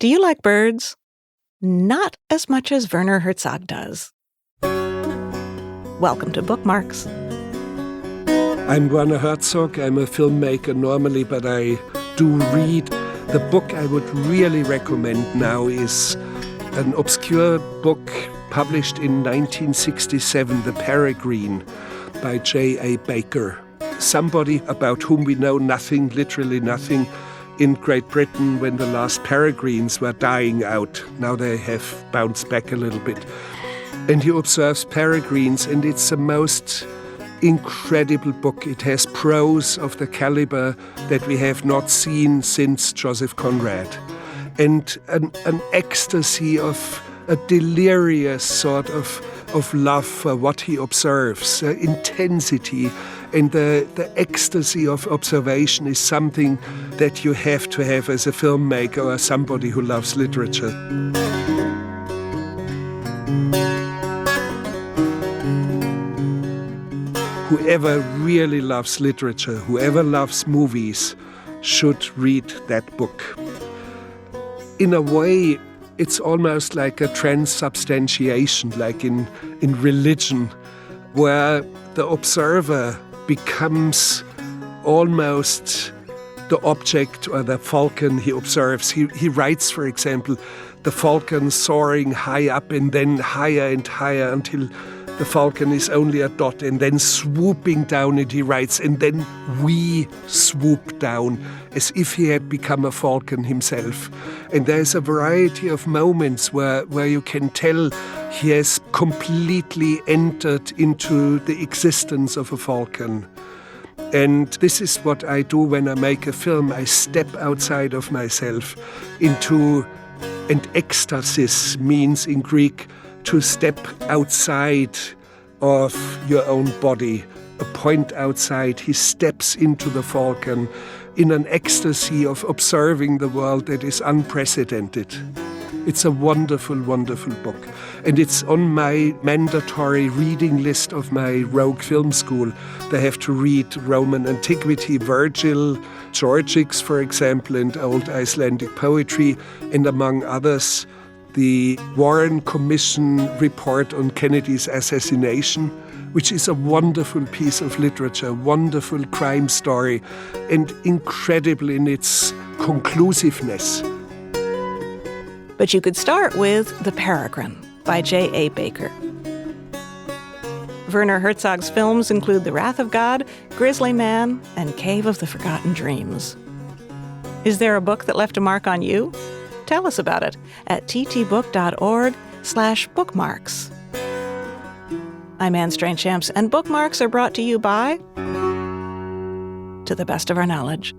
Do you like birds? Not as much as Werner Herzog does. Welcome to Bookmarks. I'm Werner Herzog. I'm a filmmaker normally, but I do read. The book I would really recommend now is an obscure book published in 1967, The Peregrine, by J.A. Baker. Somebody about whom we know nothing, literally nothing, in Great Britain when the last peregrines were dying out. Now they have bounced back a little bit. And he observes peregrines, and it's the most incredible book. It has prose of the caliber that we have not seen since Joseph Conrad. And an ecstasy of a delirious sort of love for what he observes, intensity. And the ecstasy of observation is something that you have to have as a filmmaker or somebody who loves literature. Whoever really loves literature, whoever loves movies, should read that book. In a way, it's almost like a transubstantiation, like in religion, where the observer becomes almost the object or the falcon he observes. He writes, for example, the falcon soaring high up and then higher and higher until the falcon is only a dot and then swooping down, and he writes, and then we swoop down, as if he had become a falcon himself. And there's a variety of moments where you can tell he has completely entered into the existence of a falcon. And this is what I do when I make a film. I step outside of myself into, and ecstasis means in Greek to step outside of your own body, a point outside. He steps into the falcon in an ecstasy of observing the world that is unprecedented. It's a wonderful, wonderful book. And it's on my mandatory reading list of my Rogue Film School. They have to read Roman antiquity, Virgil, Georgics, for example, and old Icelandic poetry, and among others, the Warren Commission report on Kennedy's assassination, which is a wonderful piece of literature, a wonderful crime story, and incredible in its conclusiveness. But you could start with The Peregrine by J.A. Baker. Werner Herzog's films include The Wrath of God, Grizzly Man, and Cave of the Forgotten Dreams. Is there a book that left a mark on you? Tell us about it at ttbook.org/bookmarks. I'm Anne Strange-Champs, and Bookmarks are brought to you by To the Best of Our Knowledge.